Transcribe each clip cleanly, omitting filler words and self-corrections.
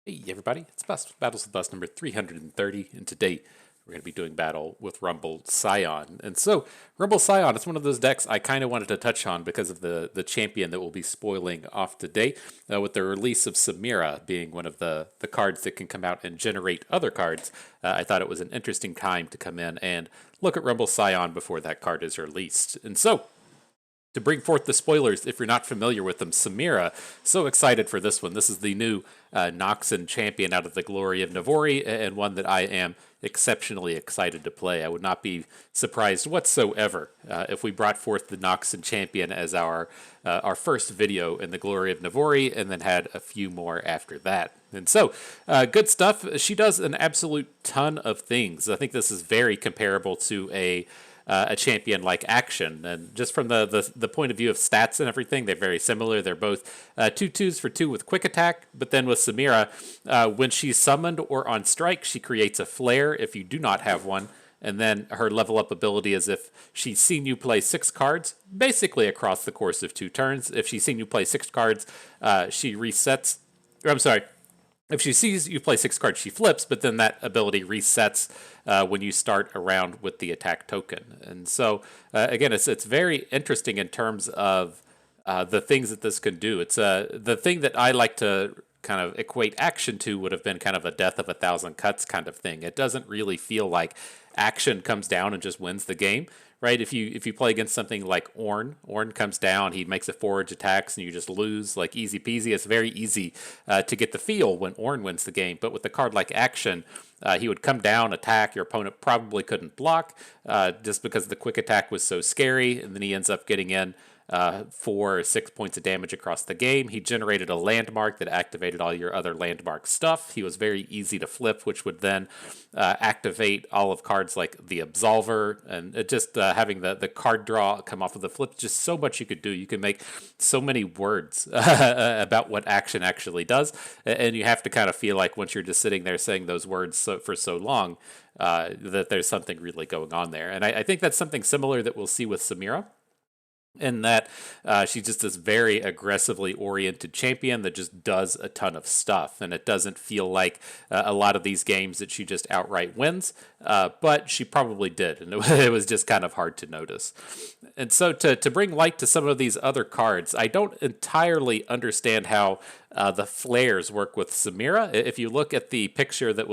Hey everybody, it's Bust. Battles with Bust number 330, and today we're going to be doing battle with Rumble Sion. And so, Rumble Sion, it's one of those decks I kind of wanted to touch on because of the champion that we'll be spoiling off today, with the release of Samira being one of the cards that can come out and generate other cards. I thought it was an interesting time to come in and look at Rumble Sion before that card is released. And so, to bring forth the spoilers, if you're not familiar with them, Samira, so excited for this one. This is the new Noxan champion out of the Glory of Navori, and one that I am exceptionally excited to play. I would not be surprised whatsoever if we brought forth the Noxan champion as our first video in the Glory of Navori, and then had a few more after that. And so, good stuff. She does an absolute ton of things. I think this is very comparable to a champion like Action. And just from the point of view of stats and everything, they're very similar. They're both 2/2s for 2 with quick attack. But then with Samira, when she's summoned or on strike, she creates a flare if you do not have one. And then her level up ability is if she's seen you play 6 cards, basically across the course of 2 turns. If she's seen you play 6 cards, she resets. Or I'm sorry, if she sees you play 6 cards, she flips, but then that ability resets when you start a round with the attack token. And so, again, it's very interesting in terms of the things that this can do. It's the thing that I like to kind of equate Action to would have been kind of a death of 1,000 cuts kind of thing. It doesn't really feel like Action comes down and just wins the game. Right, if you play against something like Ornn comes down, he makes a forage attacks, and you just lose like easy peasy. It's very easy to get the feel when Ornn wins the game. But with a card like Action, he would come down, attack. Your opponent probably couldn't block just because the quick attack was so scary, and then he ends up getting in 4 or 6 points of damage across the game. He generated a landmark that activated all your other landmark stuff. He was very easy to flip, which would then activate all of cards like the Absolver, and just having the card draw come off of the flip. Just so much you could do. You can make so many words about what Action actually does, and you have to kind of feel like once you're just sitting there saying those words for so long, that there's something really going on there. And I think that's something similar that we'll see with Samira, in that she's just this very aggressively oriented champion that just does a ton of stuff. And it doesn't feel like a lot of these games that she just outright wins, but she probably did. And it was just kind of hard to notice. And so to bring light to some of these other cards, I don't entirely understand how the flares work with Samira. If you look at the picture that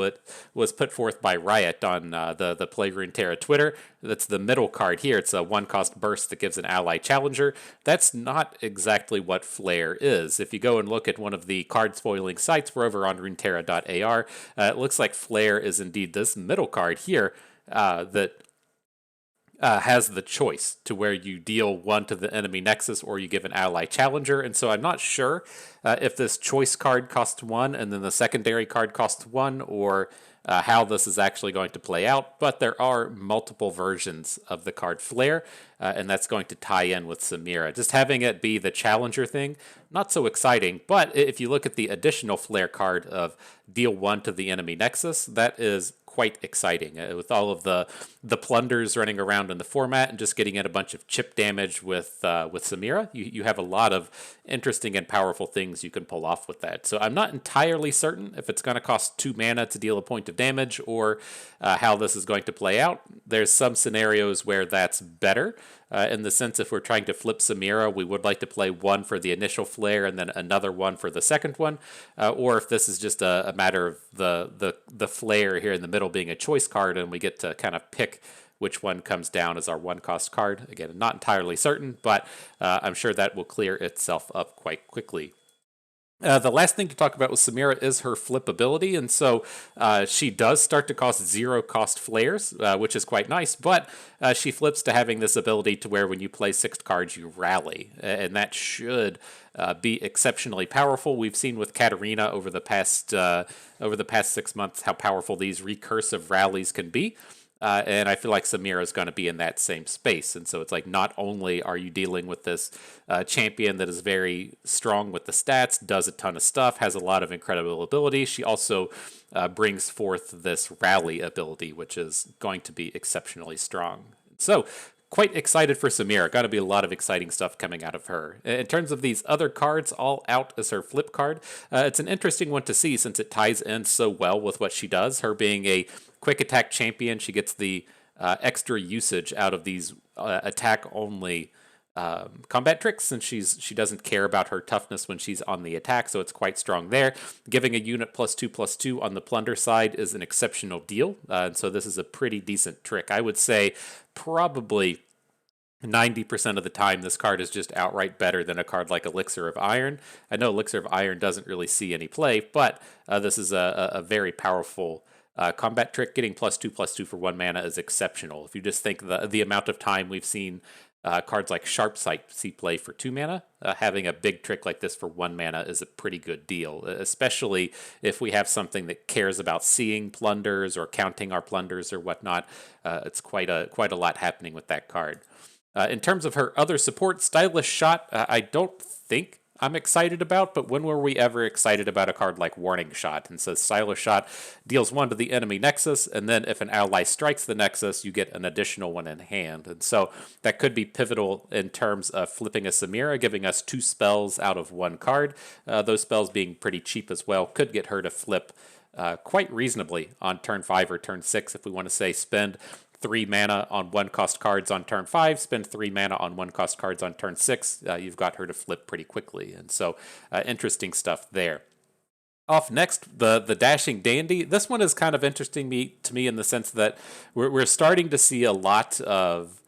was put forth by Riot on the Play Runeterra Twitter, that's the middle card here. It's a 1-cost burst that gives an ally challenger. That's not exactly what flare is. If you go and look at one of the card spoiling sites, we're over on runeterra.ar, it looks like flare is indeed this middle card here that has the choice to where you deal 1 to the enemy nexus or you give an ally challenger. And so I'm not sure if this choice card costs 1 and then the secondary card costs 1, or how this is actually going to play out. But there are multiple versions of the card Flare, and that's going to tie in with Samira. Just having it be the challenger thing, not so exciting. But if you look at the additional Flare card of deal 1 to the enemy nexus, that is quite exciting, with all of the plunders running around in the format and just getting in a bunch of chip damage with Samira. You have a lot of interesting and powerful things you can pull off with that. So I'm not entirely certain if it's going to cost 2 mana to deal a point of damage, or how this is going to play out. There's some scenarios where that's better. In the sense, if we're trying to flip Samira, we would like to play 1 for the initial flare and then another 1 for the second one. Or if this is just a matter of the flare here in the middle being a choice card, and we get to kind of pick which one comes down as our 1-cost card. Again, I'm not entirely certain, but I'm sure that will clear itself up quite quickly. The last thing to talk about with Samira is her flip ability, and so she does start to cost 0-cost flares, which is quite nice, but she flips to having this ability to where when you play 6 cards, you rally, and that should be exceptionally powerful. We've seen with Katarina over the past 6 months how powerful these recursive rallies can be. And I feel like Samira is going to be in that same space. And so it's like, not only are you dealing with this champion that is very strong with the stats, does a ton of stuff, has a lot of incredible ability, she also brings forth this rally ability, which is going to be exceptionally strong. So quite excited for Samira. Got to be a lot of exciting stuff coming out of her. In terms of these other cards, All Out is her flip card. It's an interesting one to see since it ties in so well with what she does. Her being a quick attack champion, she gets the extra usage out of these attack only combat tricks, since she doesn't care about her toughness when she's on the attack, so it's quite strong there. Giving a unit +2/+2 on the plunder side is an exceptional deal, and so this is a pretty decent trick. I would say probably 90% of the time this card is just outright better than a card like Elixir of Iron. I know Elixir of Iron doesn't really see any play, but this is a very powerful combat trick. Getting +2/+2 for 1 mana is exceptional. If you just think the amount of time we've seen cards like Sharp Sight see play for 2 mana, having a big trick like this for 1 mana is a pretty good deal, especially if we have something that cares about seeing plunders or counting our plunders or whatnot. It's quite a lot happening with that card. In terms of her other support, Stylish Shot, I don't think I'm excited about, but when were we ever excited about a card like Warning Shot? And so Stylish Shot deals 1 to the enemy nexus, and then if an ally strikes the nexus, you get an additional 1 in hand. And so that could be pivotal in terms of flipping a Samira, giving us 2 spells out of 1 card. Those spells being pretty cheap as well could get her to flip quite reasonably on turn 5 or turn 6 if we want to say spend 3 mana on 1-cost cards on turn 5, spend 3 mana on 1-cost cards on turn 6, you've got her to flip pretty quickly. And so interesting stuff there. Off next, the Dashing Dandy. This one is kind of interesting to me in the sense that we're starting to see a lot of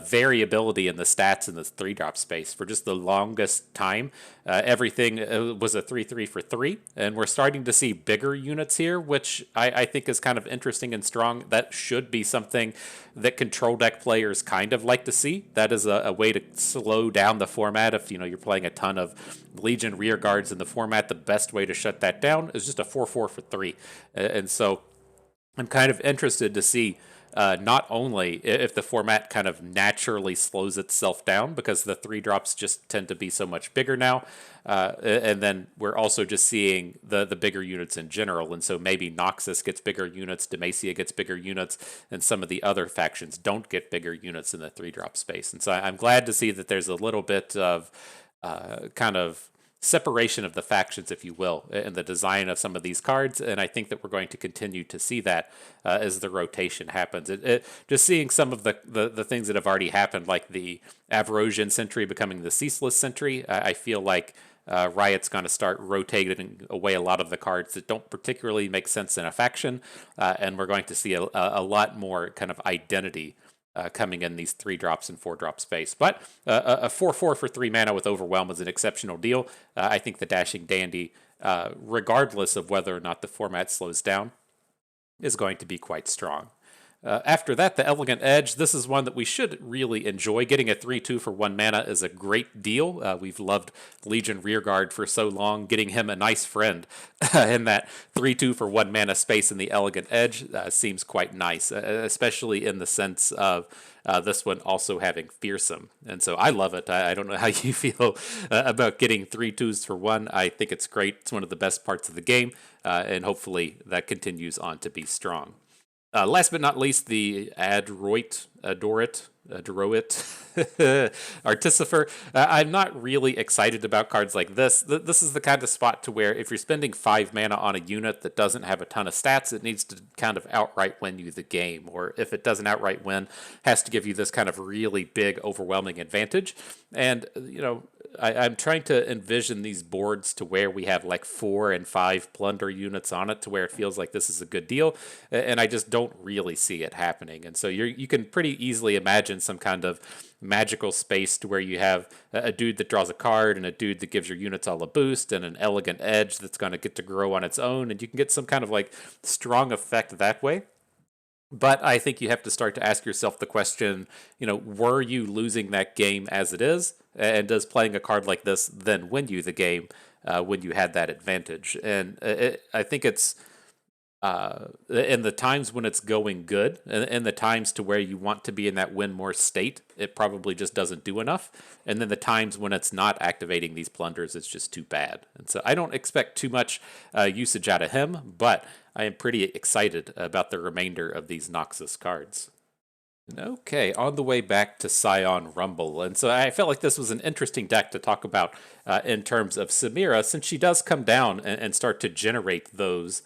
variability in the stats in this 3-drop space. For just the longest time, everything was a 3/3 for 3, and we're starting to see bigger units here, which I think is kind of interesting and strong. That should be something that control deck players kind of like to see. That is a way to slow down the format. If you're playing a ton of Legion rear guards in the format, the best way to shut that down is just a 4/4 for 3. And so I'm kind of interested to see not only if the format kind of naturally slows itself down because the 3-drops just tend to be so much bigger now, and then we're also just seeing the bigger units in general, and so maybe Noxus gets bigger units, Demacia gets bigger units, and some of the other factions don't get bigger units in the 3-drop space. And so I'm glad to see that there's a little bit of kind of separation of the factions, if you will, in the design of some of these cards, and I think that we're going to continue to see that as the rotation happens. Just seeing some of the things that have already happened, like the Avarosian Sentry becoming the Ceaseless Sentry, I feel like Riot's going to start rotating away a lot of the cards that don't particularly make sense in a faction, and we're going to see a lot more kind of identity coming in these 3-drops and 4-drop space. But a 4/4 for 3 mana with Overwhelm is an exceptional deal. I think the Dashing Dandy, regardless of whether or not the format slows down, is going to be quite strong. After that, the Elegant Edge. This is one that we should really enjoy. Getting a 3/2 for 1 mana is a great deal. We've loved Legion Rearguard for so long. Getting him a nice friend in that 3/2 for 1 mana space in the Elegant Edge seems quite nice, especially in the sense of this one also having Fearsome. And so I love it. I don't know how you feel about getting 3/2s for 1. I think it's great. It's one of the best parts of the game, and hopefully that continues on to be strong. Last but not least, the Adroit Artificer. I'm not really excited about cards like this. This is the kind of spot to where if you're spending 5 mana on a unit that doesn't have a ton of stats, it needs to kind of outright win you the game. Or if it doesn't outright win, has to give you this kind of really big, overwhelming advantage. And, I'm trying to envision these boards to where we have like 4 and 5 plunder units on it to where it feels like this is a good deal. And I just don't really see it happening. And so you can pretty easily imagine some kind of magical space to where you have a dude that draws a card and a dude that gives your units all a boost and an Elegant Edge that's going to get to grow on its own. And you can get some kind of like strong effect that way. But I think you have to start to ask yourself the question, were you losing that game as it is? And does playing a card like this then win you the game when you had that advantage? And I think it's in the times when it's going good, and the times to where you want to be in that win more state, it probably just doesn't do enough. And then the times when it's not activating these plunders, it's just too bad. And so I don't expect too much usage out of him, but I am pretty excited about the remainder of these Noxus cards. Okay, on the way back to Sion Rumble. And so I felt like this was an interesting deck to talk about in terms of Samira, since she does come down and start to generate those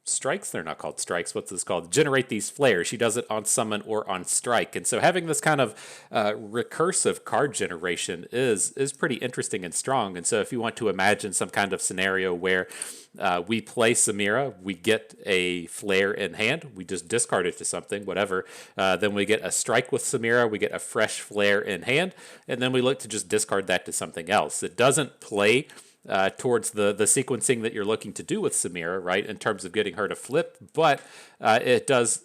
strikes. They're not called strikes. What's this called? Generate these flares. She does it on summon or on strike. And so having this kind of recursive card generation is pretty interesting and strong. And so if you want to imagine some kind of scenario where we play Samira, we get a flare in hand, we just discard it to something, whatever. Then we get a strike with Samira, we get a fresh flare in hand, and then we look to just discard that to something else. It doesn't play towards the sequencing that you're looking to do with Samira, right, in terms of getting her to flip, but it does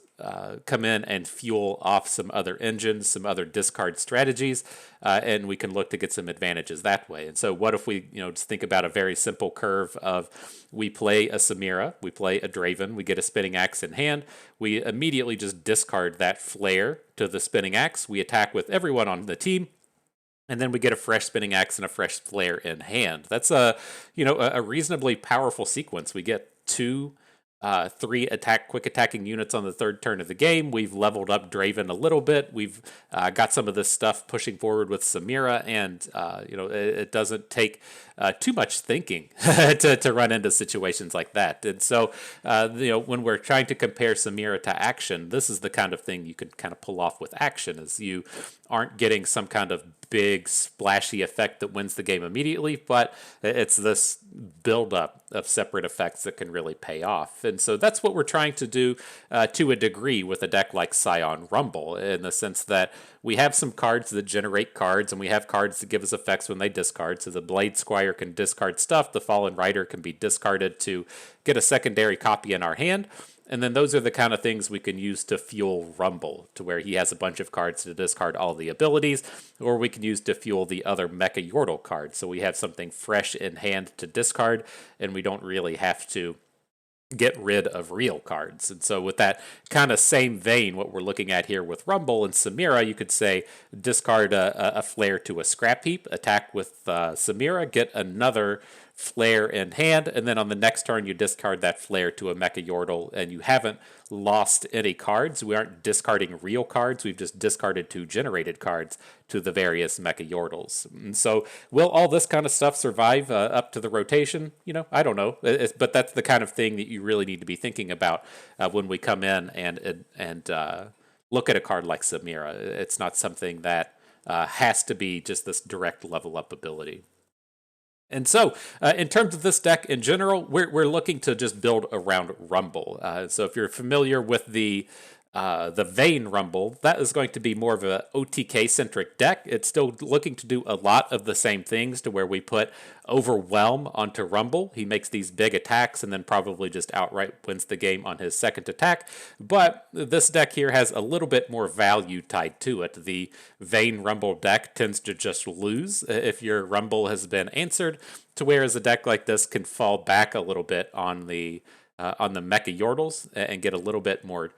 come in and fuel off some other engines, some other discard strategies, and we can look to get some advantages that way. And so what if we, just think about a very simple curve of we play a Samira, we play a Draven, we get a spinning axe in hand, we immediately just discard that flare to the spinning axe, we attack with everyone on the team, and then we get a fresh spinning axe and a fresh flare in hand. That's a reasonably powerful sequence. We get three quick attacking units on the third turn of the game. We've leveled up Draven a little bit. We've got some of this stuff pushing forward with Samira, and it doesn't take too much thinking to run into situations like that. And so when we're trying to compare Samira to action, this is the kind of thing you can kind of pull off with action, is you aren't getting some kind of big splashy effect that wins the game immediately, but it's this buildup of separate effects that can really pay off. And so that's what we're trying to do to a degree with a deck like Sion Rumble, in the sense that we have some cards that generate cards, and we have cards that give us effects when they discard. So the Blade Squire can discard stuff, the Fallen Rider can be discarded to get a secondary copy in our hand. And then those are the kind of things we can use to fuel Rumble, to where he has a bunch of cards to discard all the abilities, or we can use to fuel the other Mecha Yordle cards. So we have something fresh in hand to discard, and we don't really have to get rid of real cards. And so with that kind of same vein, what we're looking at here with Rumble and Samira, you could say discard a flare to a Scrapheap, attack with Samira, get another flare in hand, and then on the next turn you discard that flare to a Mecha Yordle, and you haven't lost any cards. We aren't discarding real cards, we've just discarded two generated cards to the various Mecha Yordles. And so will all this kind of stuff survive up to the rotation? I don't know, but that's the kind of thing that you really need to be thinking about when we come in and look at a card like Samira. It's not something that has to be just this direct level up ability. And so, in terms of this deck in general, we're looking to just build around Rumble. So, if you're familiar with the Vayne Rumble, that is going to be more of a OTK centric deck. It's still looking to do a lot of the same things, to where we put Overwhelm onto Rumble. He makes these big attacks and then probably just outright wins the game on his second attack. But this deck here has a little bit more value tied to it. The Vayne Rumble deck tends to just lose if your Rumble has been answered, to whereas a deck like this can fall back a little bit on the Mecha Yordles and get a little bit more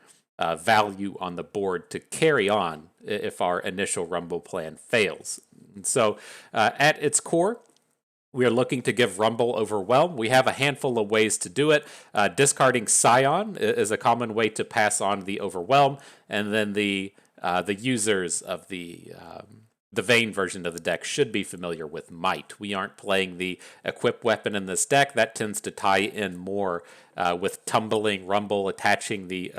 value on the board to carry on if our initial Rumble plan fails. And so at its core, we are looking to give Rumble Overwhelm. We have a handful of ways to do it. Discarding Sion is a common way to pass on the Overwhelm, and then the users of the Vayne version of the deck should be familiar with Might. We aren't playing the equip weapon in this deck. That tends to tie in more with tumbling Rumble, attaching the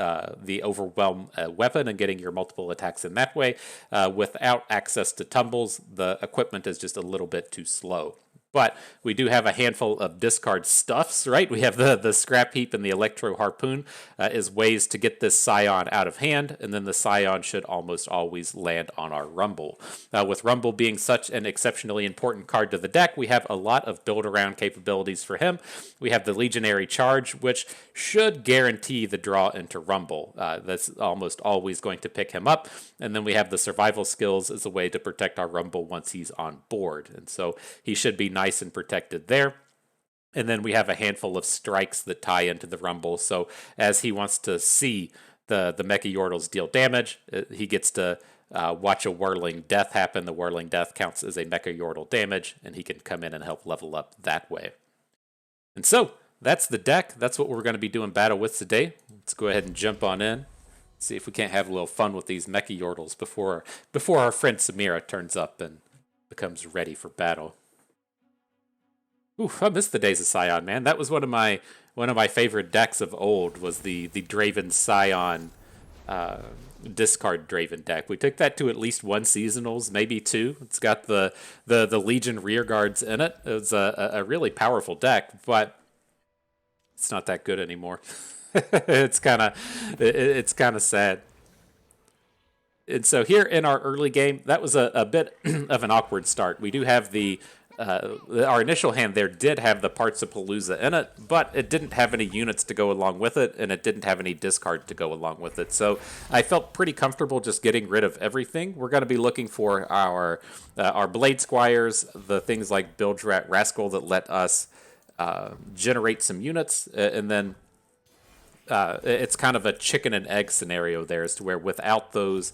Overwhelm weapon and getting your multiple attacks in that way. Without access to Tumbles, the equipment is just a little bit too slow. But we do have a handful of discard stuffs, right? We have the Scrapheap and the Electro Harpoon as ways to get this Sion out of hand, and then the Sion should almost always land on our Rumble. With Rumble being such an exceptionally important card to the deck, we have a lot of build-around capabilities for him. We have the Legionary Charge, which should guarantee the draw into Rumble. That's almost always going to pick him up. And then we have the Survival Skills as a way to protect our Rumble once he's on board. And so he should be nice and protected there. And then we have a handful of strikes that tie into the Rumble. So as he wants to see the Mecha Yordles deal damage, he gets to watch a Whirling Death happen. The Whirling Death counts as a Mecha Yordle damage, and he can come in and help level up that way. And so that's the deck. That's what we're going to be doing battle with today. Let's go ahead and jump on in, See if we can't have a little fun with these Mecha Yordles before our friend Samira turns up and becomes ready for battle. Ooh, I miss the days of Sion, man. That was one of my favorite decks of old. Was the Draven Sion discard Draven deck. We took that to at least one seasonals, maybe two. It's got the Legion rear guards in it. It was a really powerful deck, but it's not that good anymore. it's kind of sad. And so here in our early game, that was a bit of an awkward start. We do have our initial hand there did have the Parts of Palooza in it, but it didn't have any units to go along with it, and it didn't have any discard to go along with it. So I felt pretty comfortable just getting rid of everything. We're going to be looking for our Blade Squires, the things like Bilgerat Rascal that let us generate some units, and then it's kind of a chicken and egg scenario there, as to where without those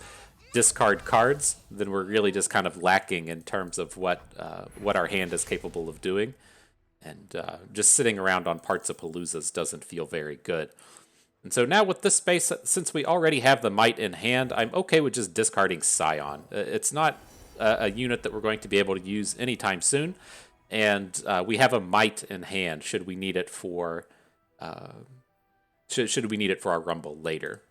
discard cards, then we're really just kind of lacking in terms of what our hand is capable of doing. And just sitting around on Parts of Paloozas doesn't feel very good. And so now with this space, since we already have the Might in hand, I'm okay with just discarding Sion. It's not a unit that we're going to be able to use anytime soon. And we have a Might in hand should we need it for should we need it for our Rumble later.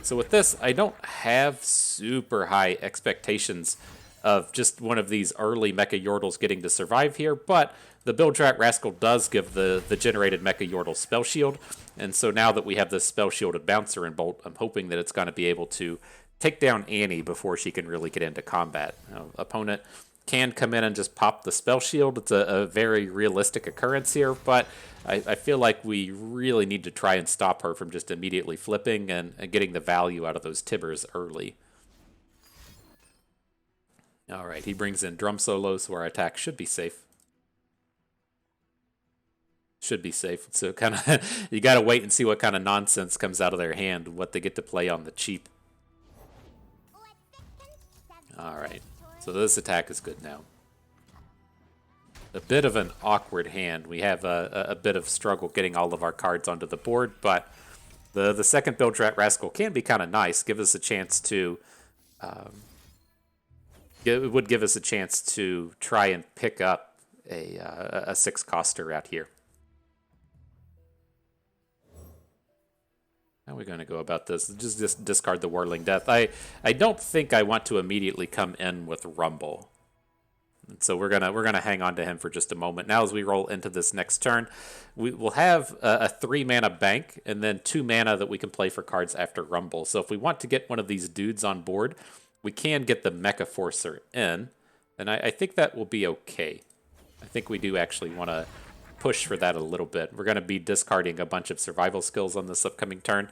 So with this, I don't have super high expectations of just one of these early Mecha Yordles getting to survive here, but the Bilgerat Rascal does give the generated Mecha Yordle Spell Shield, and so now that we have this Spell Shielded Bouncer and Bolt, I'm hoping that it's going to be able to take down Annie before she can really get into combat. Opponent can come in and just pop the Spell Shield. It's a very realistic occurrence here, but I feel like we really need to try and stop her from just immediately flipping and getting the value out of those Tibbers early. All right, he brings in Drum Solo, so our attack should be safe. Should be safe. So kind of you got to wait and see what kind of nonsense comes out of their hand, what they get to play on the cheap. All right, so this attack is good now. A bit of an awkward hand. We have a bit of struggle getting all of our cards onto the board, but the second Bilgerat Rascal can be kind of nice. Give us a chance to... it would give us a chance to try and pick up a 6-coster out here. How are we going to go about this? Just discard the Whirling Death. I don't think I want to immediately come in with Rumble. And so we're gonna hang on to him for just a moment. Now as we roll into this next turn, we will have a 3-mana bank and then 2 mana that we can play for cards after Rumble. So if we want to get one of these dudes on board, we can get the Mecha Forcer in, and I think that will be okay. I think we do actually want to push for that a little bit. We're going to be discarding a bunch of survival skills on this upcoming turn,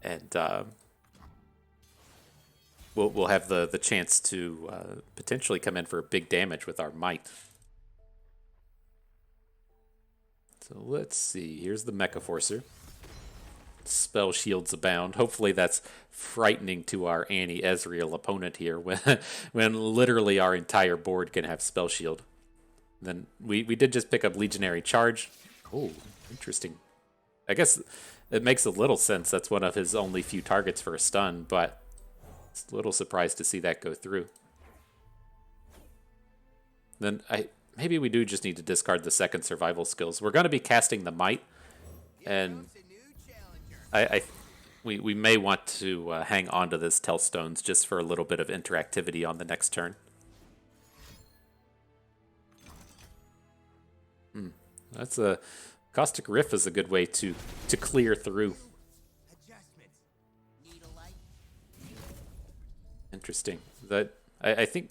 and we'll have the chance to potentially come in for big damage with our Might. So let's see. Here's the Mecha Forcer. Spell shields abound. Hopefully that's frightening to our Annie Ezreal opponent here when literally our entire board can have spell shield. Then we did just pick up Legionary Charge. Oh, interesting. I guess it makes a little sense. That's one of his only few targets for a stun, but it's a little surprised to see that go through. Then maybe we do just need to discard the second survival skills. We're going to be casting the Might, and we may want to hang on to this Tellstones just for a little bit of interactivity on the next turn. That's a Caustic Rift is a good way to clear through. Interesting. That I think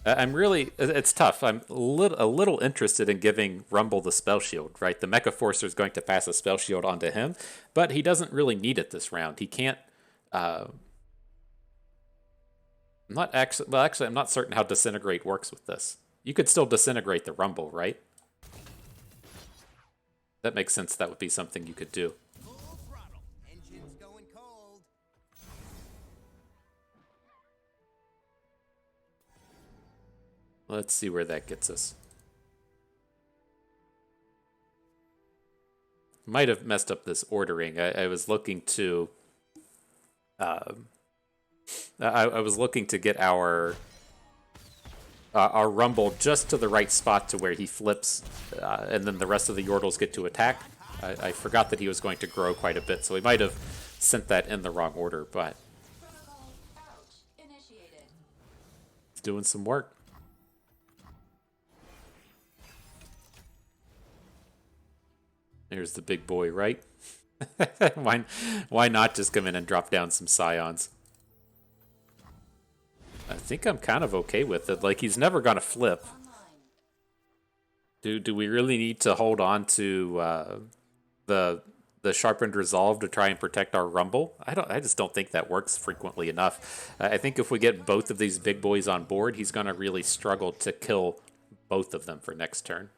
I'm really it's tough. I'm a little interested in giving Rumble the spell shield. Right, the Mecha Forcer is going to pass a spell shield onto him, but he doesn't really need it this round. He can't. I'm not actually. Well, actually, I'm not certain how Disintegrate works with this. You could still disintegrate the Rumble, right? That makes sense. That would be something you could do. Full throttle. Engines going cold. Let's see where that gets us. Might have messed up this ordering. I was looking to I was looking to get our Rumble just to the right spot to where he flips, and then the rest of the Yordles get to attack. I forgot that he was going to grow quite a bit, so we might have sent that in the wrong order, but it's doing some work. There's the big boy, right? Why not just come in and drop down some Scions? I think I'm kind of okay with it. Like, he's never going to flip. Do we really need to hold on to the sharpened resolve to try and protect our Rumble? I just don't think that works frequently enough. I think if we get both of these big boys on board, he's going to really struggle to kill both of them for next turn.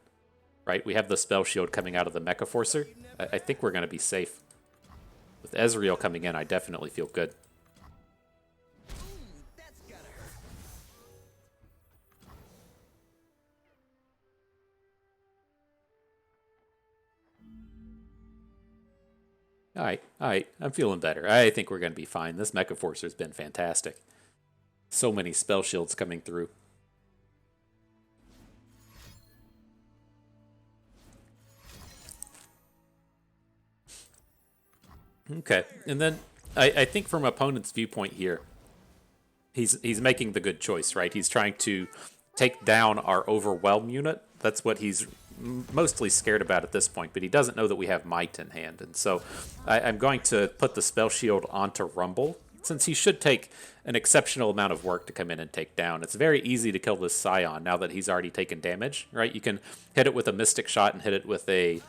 Right? We have the spell shield coming out of the Mecha Forcer. I think we're going to be safe. With Ezreal coming in, I definitely feel good. All right. I'm feeling better. I think we're going to be fine. This Mecha Forcer has been fantastic. So many spell shields coming through. Okay, and then I think from opponent's viewpoint here, he's making the good choice, right? He's trying to take down our Overwhelm unit. That's what he's mostly scared about at this point, but he doesn't know that we have Might in hand. And so I'm going to put the spell shield onto Rumble, since he should take an exceptional amount of work to come in and take down. It's very easy to kill this Sion now that he's already taken damage, right? You can hit it with a Mystic Shot and hit it with a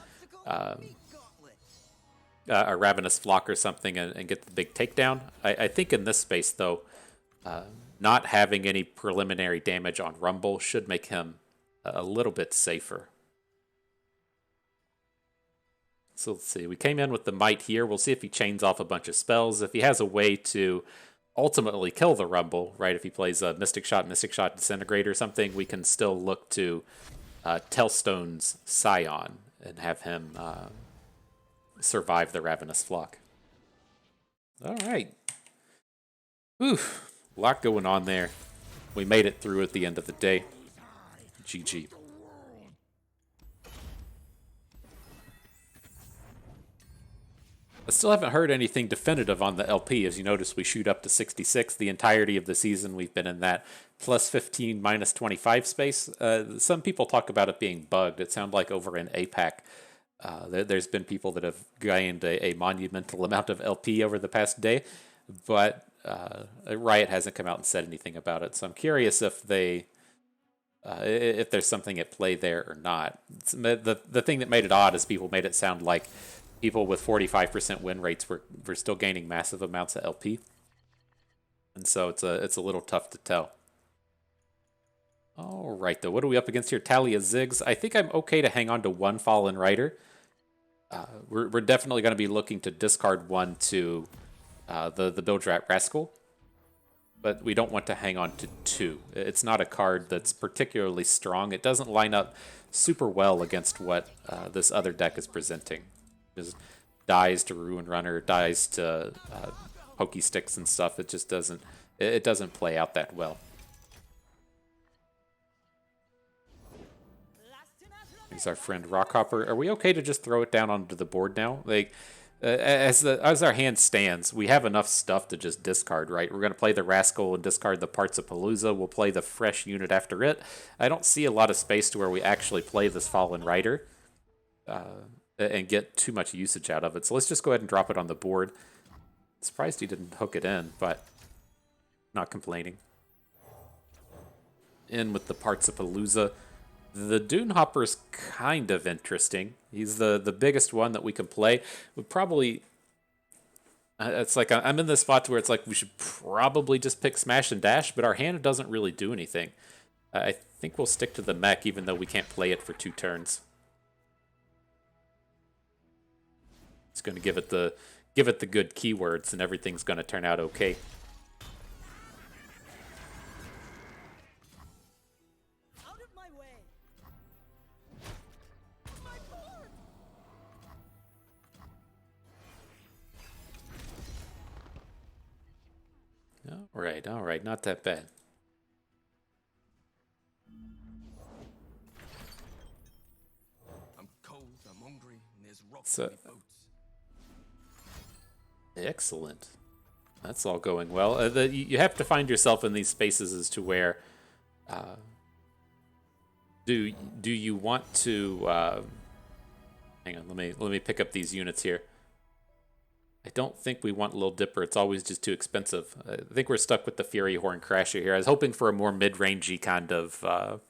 Ravenous Flock or something and get the big takedown. I think in this space, though, not having any preliminary damage on Rumble should make him a little bit safer. So let's see. We came in with the Might here. We'll see if he chains off a bunch of spells. If he has a way to ultimately kill the Rumble, right? If he plays a Mystic Shot, Disintegrate or something, we can still look to Telstone's Sion and have him survive the Ravenous Flock. All right. Whew. A lot going on there. We made it through at the end of the day. GG. I still haven't heard anything definitive on the LP. As you notice, we shoot up to 66. The entirety of the season, we've been in that plus 15, minus 25 space. Some people talk about it being bugged. It sounds like over in APAC, there's been people that have gained a monumental amount of LP over the past day, but Riot hasn't come out and said anything about it. So I'm curious if there's something at play there or not. The thing that made it odd is people made it sound like people with 45% win rates were still gaining massive amounts of LP. And so it's a little tough to tell. All right, though. What are we up against here? Talia Ziggs. I think I'm okay to hang on to one Fallen Rider. We're definitely going to be looking to discard one to the Bildrat Rascal. But we don't want to hang on to two. It's not a card that's particularly strong. It doesn't line up super well against what this other deck is presenting. Just dies to Ruin Runner, dies to Pokey Sticks and stuff. It just doesn't. It doesn't play out that well. Here's our friend Rockhopper. Are we okay to just throw it down onto the board now? Like, as our hand stands, we have enough stuff to just discard, right? We're going to play the Rascal and discard the Parts of Palooza. We'll play the fresh unit after it. I don't see a lot of space to where we actually play this Fallen Rider and get too much usage out of it. So let's just go ahead and drop it on the board. Surprised he didn't hook it in, but not complaining. In with the Parts of Palooza. The Dune Hopper's kind of interesting. He's the biggest one that we can play. We probably... it's like I'm in this spot where it's like we should probably just pick Smash and Dash, but our hand doesn't really do anything. I think we'll stick to the mech, even though we can't play it for 2 turns. It's going to give it the good keywords, and everything's going to turn out okay. all right, not that bad. I'm cold, I'm hungry, and there's rock So- in my boots. Excellent. That's all going well. You have to find yourself in these spaces as to where do you want to hang on, let me pick up these units here. I don't think we want Lil Dipper. It's always just too expensive. I think we're stuck with the Fury Horn Crasher here. I was hoping for a more mid-rangey kind of a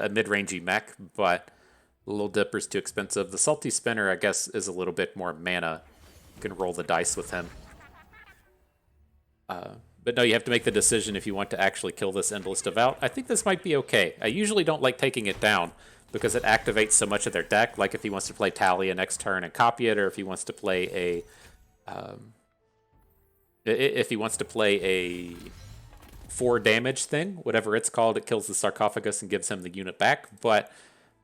mid-rangey mech, but Lil Dipper's too expensive. The Salty Spinner, I guess, is a little bit more mana. You can roll the dice with him. But no, you have to make the decision if you want to actually kill this Endless Devout. I think this might be okay. I usually don't like taking it down because it activates so much of their deck. Like if he wants to play Talia next turn and copy it, or if he wants to play a if he wants to play a 4 damage thing, whatever it's called, it kills the sarcophagus and gives him the unit back. But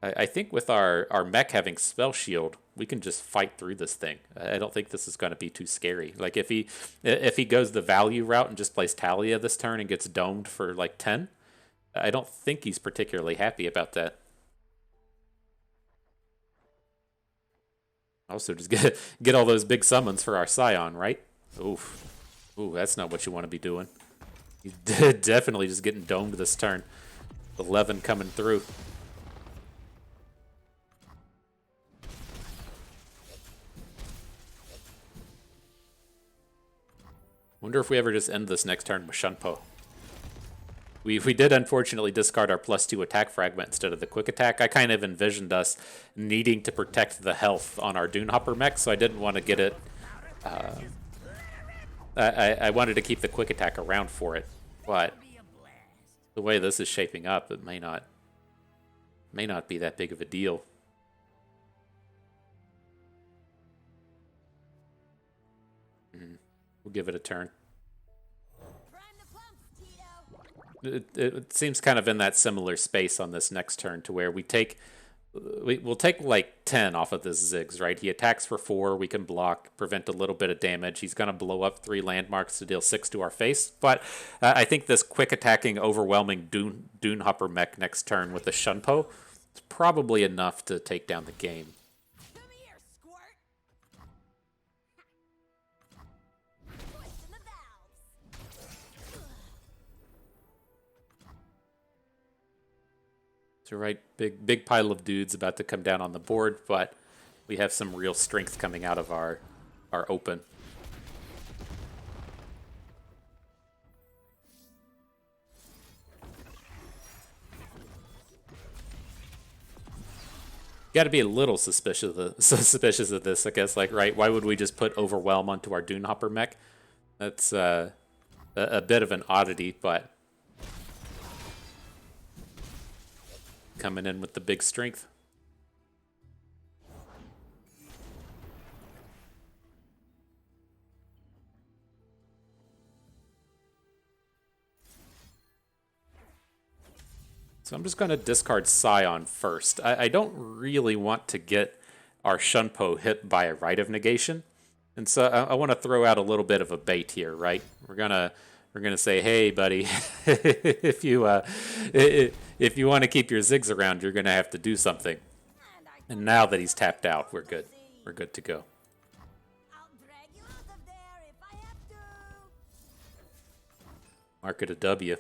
I think with our mech having Spell Shield, we can just fight through this thing. I don't think this is going to be too scary. Like if he goes the value route and just plays Talia this turn and gets domed for like 10, I don't think he's particularly happy about that. Also, just get all those big summons for our Sion, right? Oof. Ooh, that's not what you want to be doing. He's definitely just getting domed this turn. 11 coming through. Wonder if we ever just end this next turn with Shunpo. We did unfortunately discard our +2 attack fragment instead of the quick attack. I kind of envisioned us needing to protect the health on our Dunehopper mech, so I didn't want to get it. I wanted to keep the quick attack around for it, but the way this is shaping up, it may not be that big of a deal. We'll give it a turn. It seems kind of in that similar space on this next turn to where we'll take like 10 off of this Ziggs, right? He attacks for 4, we can block, prevent a little bit of damage. He's going to blow up 3 landmarks to deal 6 to our face, but I think this quick attacking, overwhelming Dunehopper mech next turn with the Shunpo is probably enough to take down the game. Come here, squirt. Twist in the valves. So right, big pile of dudes about to come down on the board, but we have some real strength coming out of our open. Got to be a little suspicious of this, I guess. Like, right? Why would we just put Overwhelm onto our Dunehopper mech? That's a bit of an oddity, but coming in with the big strength. So I'm just going to discard Sion first. I don't really want to get our Shunpo hit by a Rite of Negation. And so I want to throw out a little bit of a bait here, right? We're gonna say, hey, buddy, if you want to keep your Ziggs around, you're gonna have to do something. And now that he's tapped out, we're good. We're good to go. I'll drag you out of there if I have to. Mark it a W.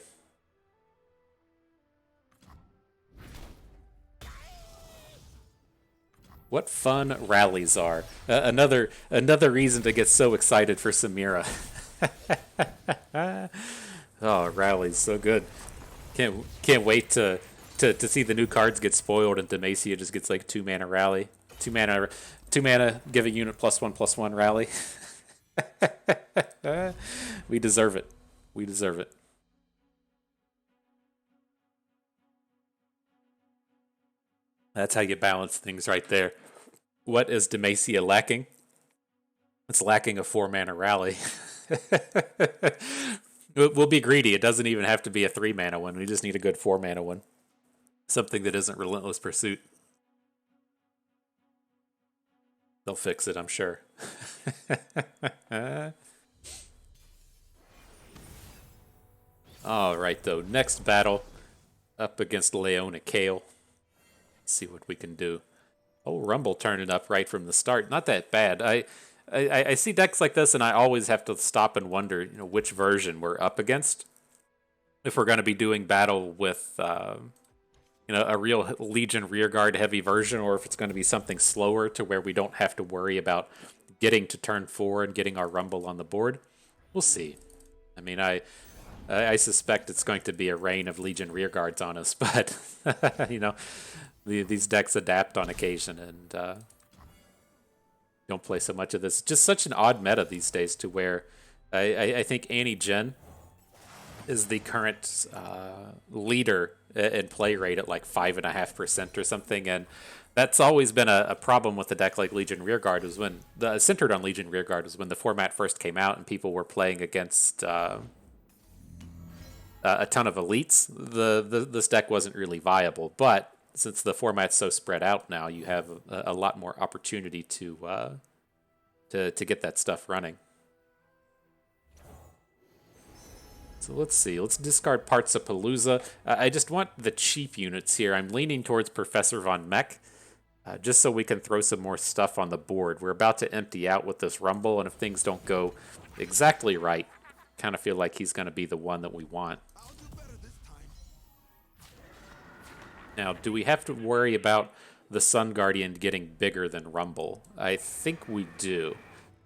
What fun rallies are. Another reason to get so excited for Samira. Oh, rallies, so good. Can't wait to see the new cards get spoiled and Demacia just gets like 2 mana rally. 2 mana, give a unit +1/+1 rally. We deserve it. We deserve it. That's how you balance things right there. What is Demacia lacking? It's lacking a 4 mana rally. We'll be greedy. It doesn't even have to be a 3 mana one. We just need a good 4 mana one. Something that isn't Relentless Pursuit. They'll fix it, I'm sure. All right, though. Next battle up against Leona Kale. See what we can do. Oh, Rumble turning up right from the start. Not that bad. I see decks like this, and I always have to stop and wonder, which version we're up against. If we're going to be doing battle with, a real Legion rearguard heavy version, or if it's going to be something slower to where we don't have to worry about getting to turn 4 and getting our Rumble on the board. We'll see. I mean, I suspect it's going to be a rain of Legion rearguards on us, but these decks adapt on occasion, and don't play so much of this. Just such an odd meta these days, to where I think Annie Jen is the current leader in play rate at like 5.5% or something, and that's always been a problem with the deck like Legion Rearguard. Was when centered on Legion Rearguard was when the format first came out and people were playing against a ton of elites. This deck wasn't really viable, but since the format's so spread out now, you have a lot more opportunity to get that stuff running. So let's see. Let's discard parts of Palooza. I just want the cheap units here. I'm leaning towards Professor Von Mech, just so we can throw some more stuff on the board. We're about to empty out with this Rumble, and if things don't go exactly right, kind of feel like he's going to be the one that we want. Now, do we have to worry about the Sun Guardian getting bigger than Rumble? I think we do.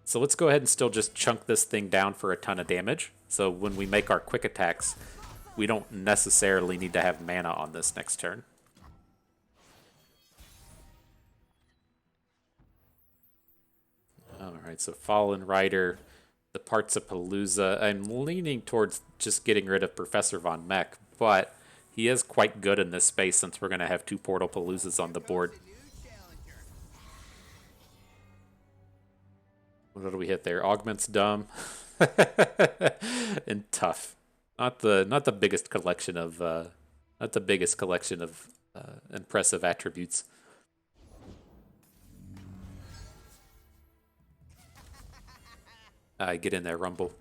So let's go ahead and still just chunk this thing down for a ton of damage. So when we make our quick attacks, we don't necessarily need to have mana on this next turn. Alright, so Fallen Rider, the parts of Palooza. I'm leaning towards just getting rid of Professor Von Mech, but he is quite good in this space since we're going to have 2 Portal Paloozas on the board. What do we hit there? Augment's dumb. And tough. Not the biggest collection of impressive attributes. Get in there, Rumble.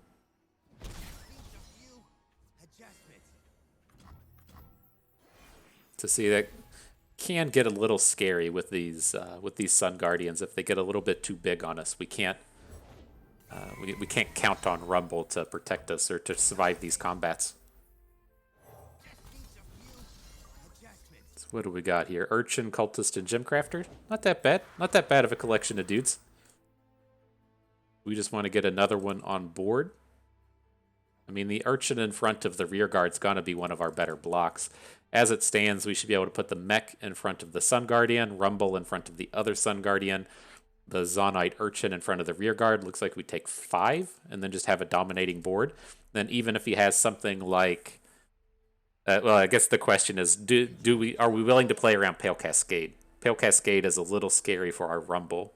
To see that can get a little scary with these Sun Guardians. If they get a little bit too big on us, we can't count on Rumble to protect us or to survive these combats. So what do we got here? Urchin, Cultist, and Gemcrafter. Not that bad. Not that bad of a collection of dudes. We just want to get another one on board. I mean, the Urchin in front of the rearguard's gonna be one of our better blocks. As it stands, we should be able to put the Mech in front of the Sun Guardian, Rumble in front of the other Sun Guardian, the Zonite Urchin in front of the rearguard. Looks like we take 5 and then just have a dominating board. Then even if he has something like... well, I guess the question is, are we willing to play around Pale Cascade? Pale Cascade is a little scary for our Rumble.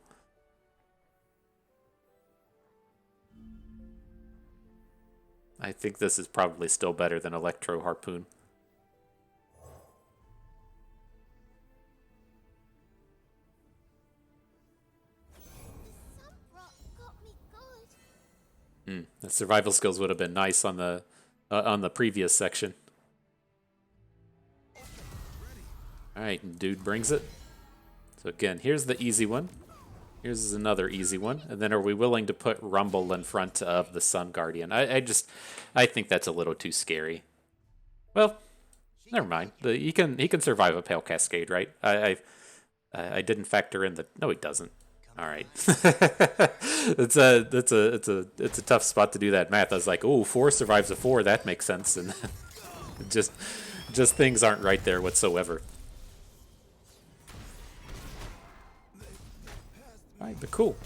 I think this is probably still better than Electro Harpoon. The survival skills would have been nice on the previous section. All right, dude brings it. So again, here's the easy one. Here's another easy one. And then are we willing to put Rumble in front of the Sun Guardian? I think that's a little too scary. Well, never mind. He can survive a Pale Cascade, right? I didn't factor in the... No, he doesn't. All right. it's a tough spot to do that math. I was like, oh, 4 survives a 4. That makes sense. And just things aren't right there whatsoever. All right, but cool.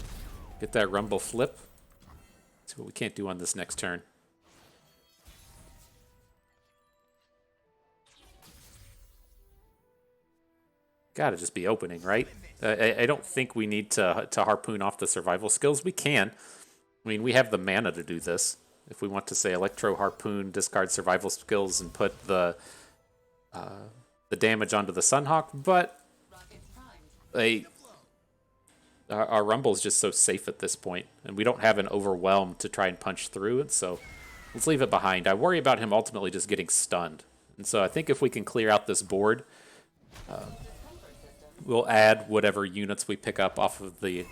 Get that Rumble flip. See what we can't do on this next turn. Gotta just be opening, right? I don't think we need to harpoon off the survival skills. We can. I mean, we have the mana to do this. If we want to say Electro Harpoon, discard survival skills, and put the damage onto the Sunhawk, but our Rumble's just so safe at this point, and we don't have an Overwhelm to try and punch through it, so let's leave it behind. I worry about him ultimately just getting stunned. And so I think if we can clear out this board, we'll add whatever units we pick up off of the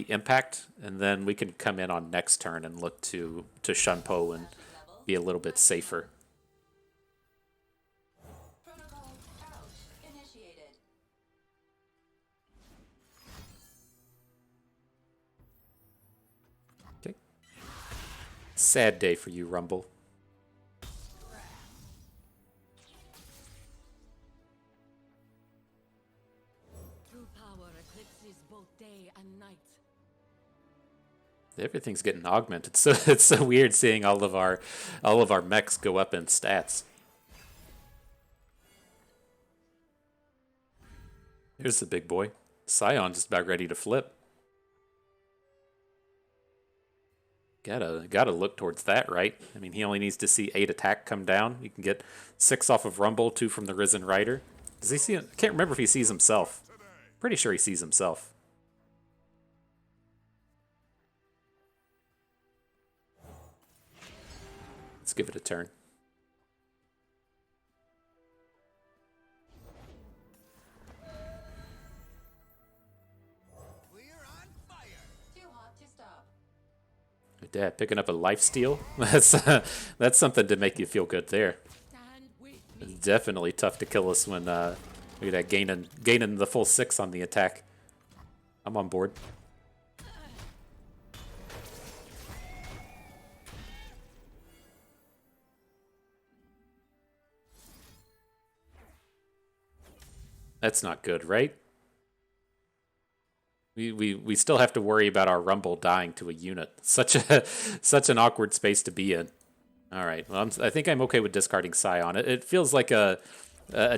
impact, and then we can come in on next turn and look to Shunpo and be a little bit safer. Okay. Sad day for you, Rumble. Everything's getting augmented, so it's so weird seeing all of our mechs go up in stats. Here's the big boy. Sion just about ready to flip. Gotta look towards that, right? I mean, he only needs to see 8 attack come down. You can get 6 off of Rumble, 2 from the Risen Rider. Does he see it? I can't remember if he sees himself. Pretty sure he sees himself. Let's give it a turn. Dad picking up a lifesteal. That's something to make you feel good there. It's definitely tough to kill us when look at that gaining the full 6 on the attack. I'm on board. That's not good, right? We still have to worry about our Rumble dying to a unit. Such an awkward space to be in. All right, well, I think I'm okay with discarding Sion. It feels like a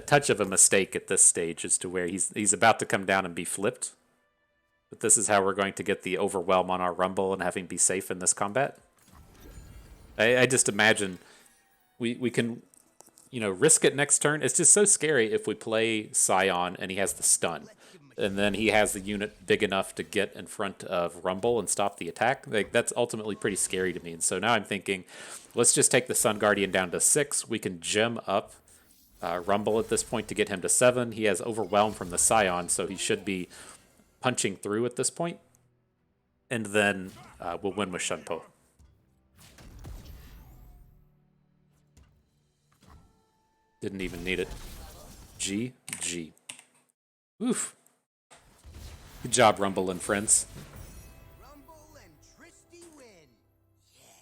touch of a mistake at this stage as to where he's about to come down and be flipped. But this is how we're going to get the overwhelm on our Rumble and have him be safe in this combat. I just imagine we can, risk it next turn. It's just so scary if we play Sion and he has the stun. And then he has the unit big enough to get in front of Rumble and stop the attack. That's ultimately pretty scary to me. And so now I'm thinking, let's just take the Sun Guardian down to 6. We can gem up Rumble at this point to get him to 7. He has Overwhelm from the Sion, so he should be punching through at this point. And then we'll win with Shunpo. Didn't even need it. GG. Oof. Good job, Rumble and friends.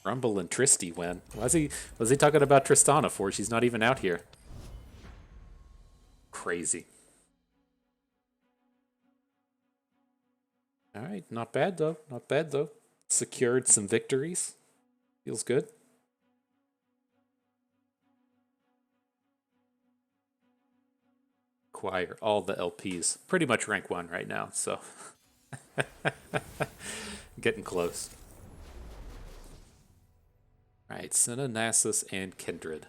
Rumble and Tristy win. Was he talking about Tristana for? She's not even out here. Crazy. All right, not bad though. Not bad though. Secured some victories. Feels good. Acquire all the LPs. Pretty much rank 1 right now, so getting close. All right, Senna, Nasus, and Kindred.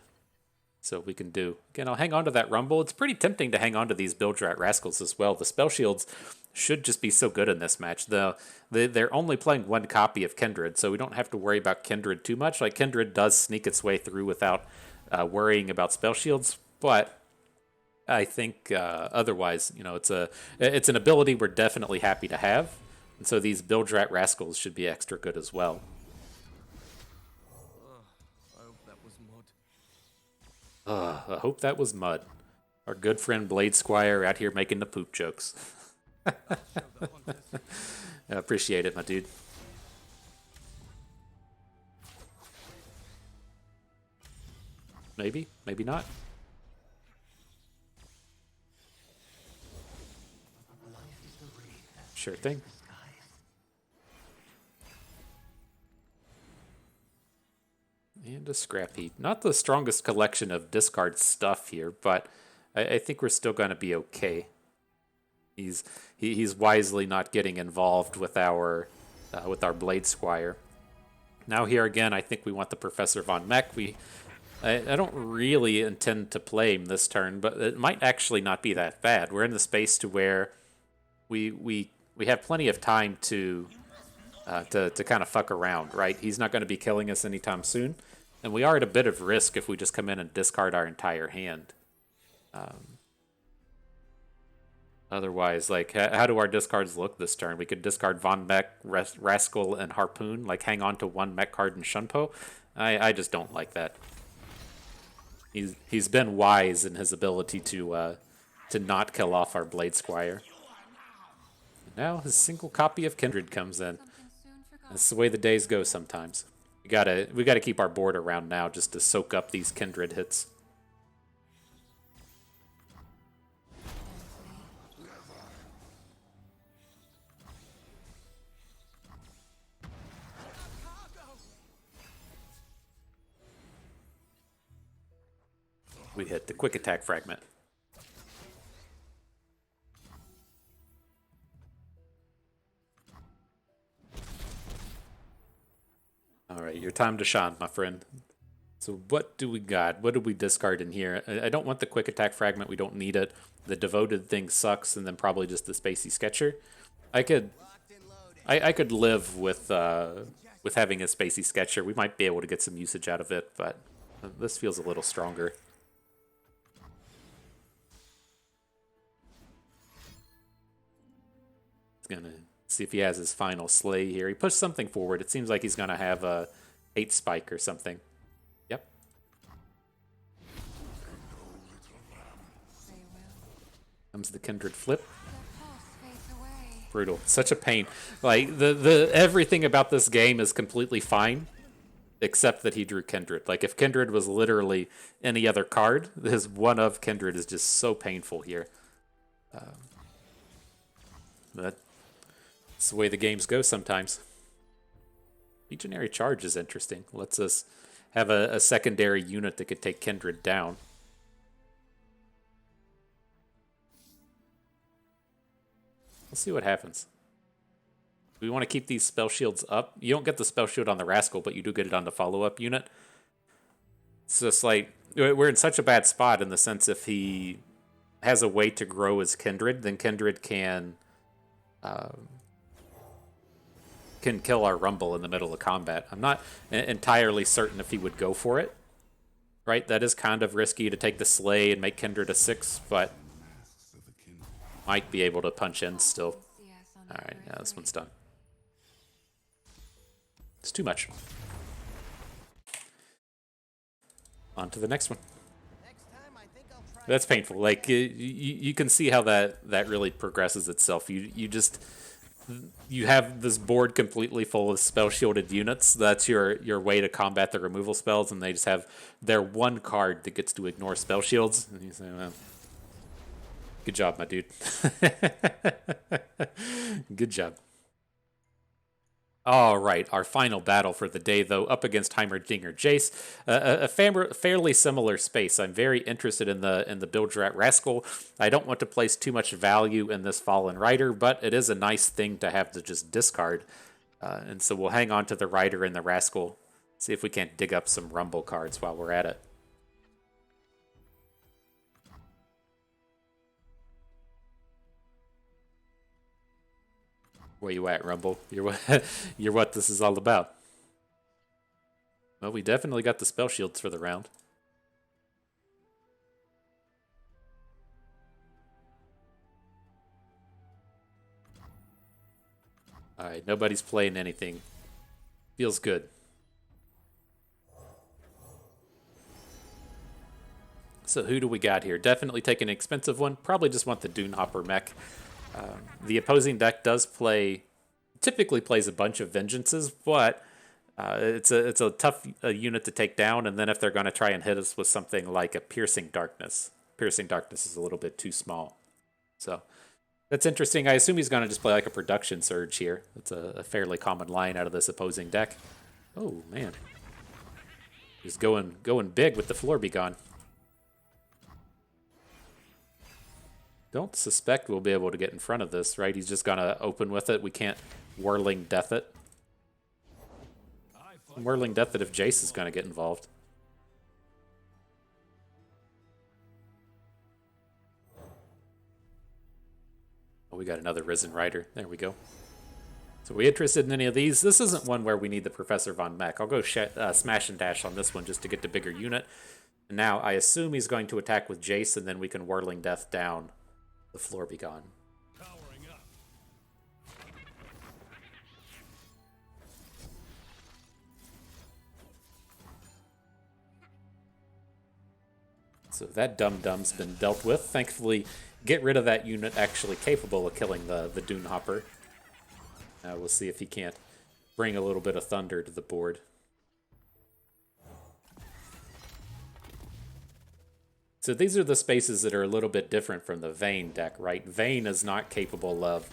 So we can do, again, I'll hang on to that Rumble. It's pretty tempting to hang on to these Bildrat Rascals as well. The spell shields should just be so good in this match. They're only playing 1 copy of Kindred, so we don't have to worry about Kindred too much. Like, Kindred does sneak its way through without worrying about spell shields, but I think otherwise, it's an ability we're definitely happy to have, and so these Bildrat Rascals should be extra good as well. I hope that was mud. I hope that was mud. Our good friend Blade Squire out here making the poop jokes. I appreciate it, my dude. Maybe, maybe not. Sure thing. And a Scrapheap. Not the strongest collection of discard stuff here, but I think we're still going to be okay. He's wisely not getting involved with our Blade Squire. Now here again, I think we want the Professor Von Mech. I don't really intend to play him this turn, but it might actually not be that bad. We're in the space to where we have plenty of time to to kind of fuck around, right? He's not going to be killing us anytime soon, and we are at a bit of risk if we just come in and discard our entire hand. Otherwise, like, how do our discards look this turn? We could discard Von Mech, Rascal, and Harpoon, like hang on to one Mech card and Shunpo. I just don't like that. He's been wise in his ability to not kill off our Blade Squire. Now his single copy of Kindred comes in. That's the way the days go sometimes. We gotta keep our board around now just to soak up these Kindred hits. We hit the quick attack fragment. Alright, your time to shine, my friend. So what do we got? What do we discard in here? I don't want the quick attack fragment. We don't need it. The devoted thing sucks, and then probably just the Spacey Sketcher. I could live with having a Spacey Sketcher. We might be able to get some usage out of it, but this feels a little stronger. Gonna see if he has his final slay here. He pushed something forward. It seems like he's gonna have a 8 spike or something. Yep. Comes the Kindred flip. Brutal. Such a pain. Like the everything about this game is completely fine, except that he drew Kindred. Like if Kindred was literally any other card, his one of Kindred is just so painful here. But it's the way the games go sometimes. Legionary Charge is interesting. Lets us have a secondary unit that could take Kindred down. Let's see what happens. We want to keep these spell shields up. You don't get the spell shield on the Rascal, but you do get it on the follow-up unit. It's just like, we're in such a bad spot in the sense if he has a way to grow his Kindred, then Kindred can kill our Rumble in the middle of combat. I'm not entirely certain if he would go for it. Right? That is kind of risky to take the Slay and make Kindred a 6, but might be able to punch in still. Alright, yeah, this one's done. It's too much. On to the next one. That's painful. Like, you can see how that really progresses itself. You have this board completely full of spell shielded units. That's your way to combat the removal spells, and they just have their one card that gets to ignore spell shields. And you say, well, good job, my dude. Good job. All right, our final battle for the day, though, up against Heimerdinger Jace, a fairly similar space. I'm very interested in the Bildrat Rascal. I don't want to place too much value in this Fallen Rider, but it is a nice thing to have to just discard. And so we'll hang on to the Rider and the Rascal, see if we can't dig up some Rumble cards while we're at it. Where you at, Rumble? You're what this is all about. Well, we definitely got the spell shields for the round. Alright, nobody's playing anything. Feels good. So who do we got here? Definitely take an expensive one. Probably just want the Dune Hopper mech. The opposing deck typically plays a bunch of Vengeances, but it's a tough unit to take down, and then if they're going to try and hit us with something like a Piercing Darkness is a little bit too small. So that's interesting. I assume he's going to just play like a Production Surge here. That's a fairly common line out of this opposing deck. Oh, man. He's going big with the Floor Be Gone. Don't suspect we'll be able to get in front of this, right? He's just gonna open with it. We can't Whirling Death it. Whirling Death it if Jace is gonna get involved. Oh, we got another Risen Rider. There we go. So we interested in any of these? This isn't one where we need the Professor Von Mech. I'll go smash and dash on this one just to get the bigger unit. And now I assume he's going to attack with Jace, and then we can Whirling Death down. The floor be gone. So that dum-dum's been dealt with. Thankfully, get rid of that unit actually capable of killing the Dune Hopper. We'll see if he can't bring a little bit of thunder to the board. So these are the spaces that are a little bit different from the Vayne deck, right? Vayne is not capable of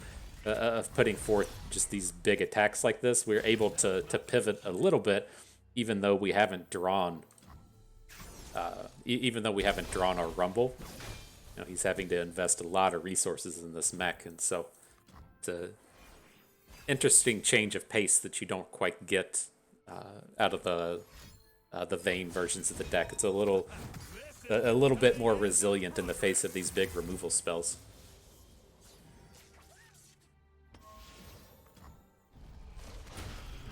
putting forth just these big attacks like this. We're able to pivot a little bit, even though we haven't drawn our Rumble. You know, he's having to invest a lot of resources in this mech, and so it's a interesting change of pace that you don't quite get out of the Vayne versions of the deck. It's a little bit more resilient in the face of these big removal spells.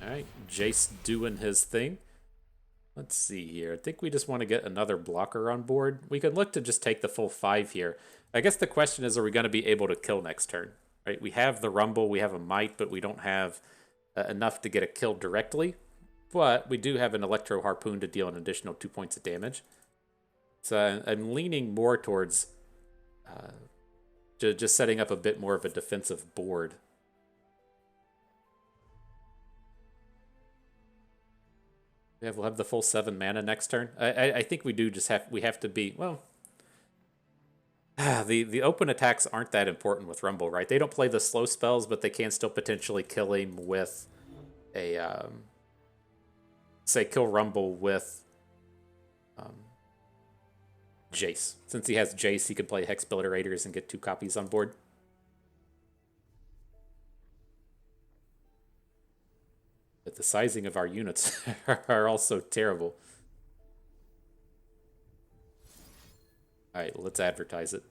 All right, Jace doing his thing. Let's see here. I think we just want to get another blocker on board. We could look to just take the full 5 here. I guess the question is, are we going to be able to kill next turn? Right? We have the Rumble, we have a Might, but we don't have enough to get a kill directly. But we do have an Electro Harpoon to deal an additional 2 points of damage. So I'm leaning more towards just setting up a bit more of a defensive board. We'll have the full 7 mana next turn. I think we do just have to be, well, the open attacks aren't that important with Rumble, right? They don't play the slow spells, but they can still potentially kill him with a say kill Rumble with Jace. Since he has Jace, he can play Hex Obliterators and get 2 copies on board. But the sizing of our units are also terrible. All right, let's advertise it.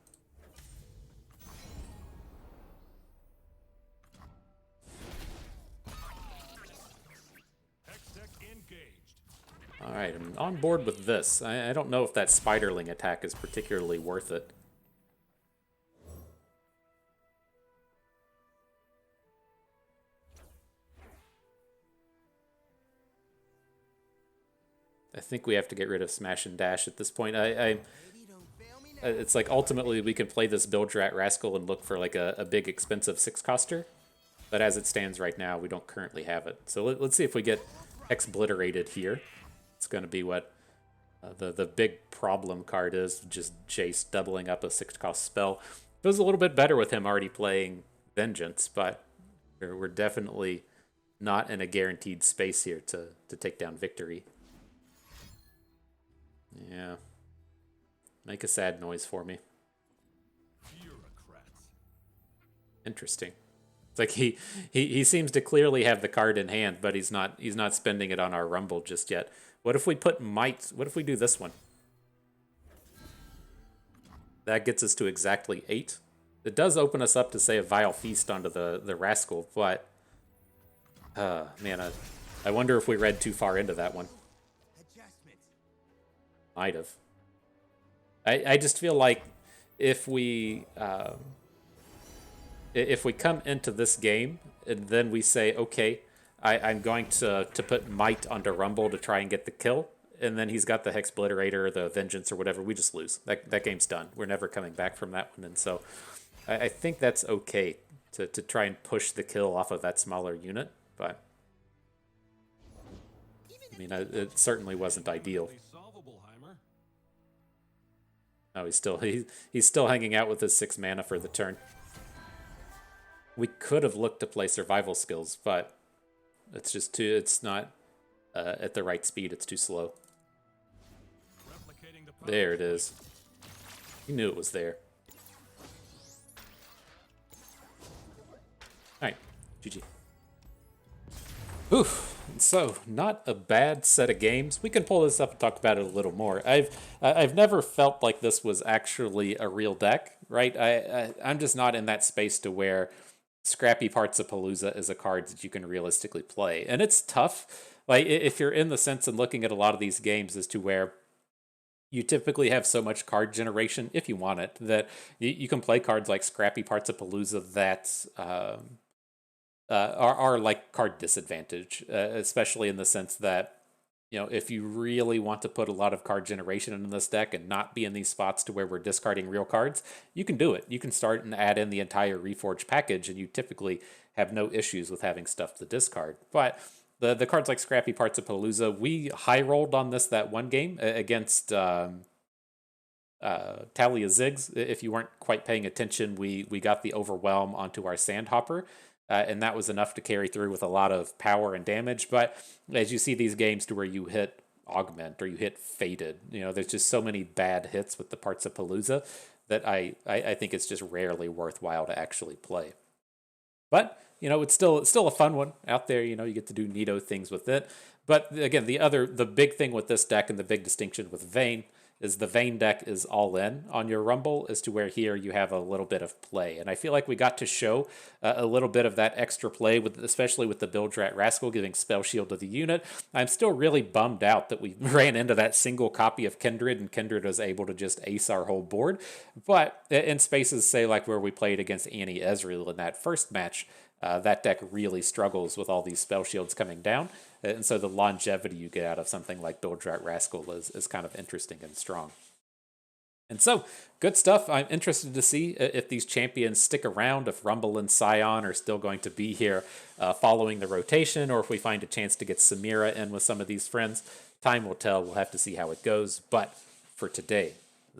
All right, I'm on board with this. I don't know if that Spiderling attack is particularly worth it. I think we have to get rid of Smash and Dash at this point. It's like ultimately we can play this Bildrat Rascal and look for like a big expensive 6-coster. But as it stands right now, we don't currently have it. So let's see if we get Exbliterated here. It's going to be what the big problem card is, just Jace doubling up a 6-cost spell. It was a little bit better with him already playing Vengeance, but we're definitely not in a guaranteed space here to take down victory. Yeah. Make a sad noise for me. Interesting. It's like he seems to clearly have the card in hand, but he's not spending it on our Rumble just yet. What if we put Might? What if we do this one? That gets us to exactly 8. It does open us up to, say, a Vile Feast onto the Rascal, but man, I wonder if we read too far into that one. Might have. I just feel like if we come into this game and then we say, okay, I'm going to put Might onto Rumble to try and get the kill, and then he's got the Hex Obliterator or the Vengeance or whatever, we just lose. That game's done. We're never coming back from that one. And so I think that's okay to try and push the kill off of that smaller unit, but I mean, it certainly wasn't ideal. Oh, he's still hanging out with his 6 mana for the turn. We could have looked to play survival skills, but it's just too. It's not at the right speed. It's too slow. There it is. He knew it was there. All right, GG. Oof. So, not a bad set of games. We can pull this up and talk about it a little more. I've never felt like this was actually a real deck, right? I'm just not in that space to where Scrappy Parts of Palooza is a card that you can realistically play. And it's tough. Like, if you're in the sense and looking at a lot of these games as to where you typically have so much card generation, if you want it, that you can play cards like Scrappy Parts of Palooza that are like card disadvantage, especially in the sense that, you know, if you really want to put a lot of card generation in this deck and not be in these spots to where we're discarding real cards, you can do it. You can start and add in the entire Reforged package, and you typically have no issues with having stuff to discard. But the cards like Scrappy Parts of Palooza, we high rolled on this that one game against Talia Ziggs. If you weren't quite paying attention, we got the Overwhelm onto our Sandhopper, and that was enough to carry through with a lot of power and damage. But as you see these games to where you hit Augment or you hit Faded, you know, there's just so many bad hits with the Parts of Palooza that I think it's just rarely worthwhile to actually play. But you know, it's still a fun one out there. You know, you get to do neato things with it. But again, the big thing with this deck and the big distinction with Vayne is the Vayne deck is all in on your Rumble, as to where here you have a little bit of play. And I feel like we got to show a little bit of that extra play, with especially with the Bildrat Rascal giving Spell Shield to the unit. I'm still really bummed out that we ran into that single copy of Kindred, and Kindred was able to just ace our whole board. But in spaces, say, like where we played against Annie Ezreal in that first match, that deck really struggles with all these spell shields coming down. And so the longevity you get out of something like Bildrat Rascal is kind of interesting and strong. And so, good stuff. I'm interested to see if these champions stick around, if Rumble and Sion are still going to be here following the rotation, or if we find a chance to get Samira in with some of these friends. Time will tell. We'll have to see how it goes. But for today,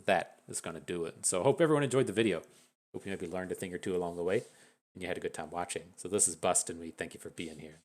that is going to do it. So, hope everyone enjoyed the video. Hope you maybe learned a thing or two along the way, and you had a good time watching. So this is Bust, and we thank you for being here.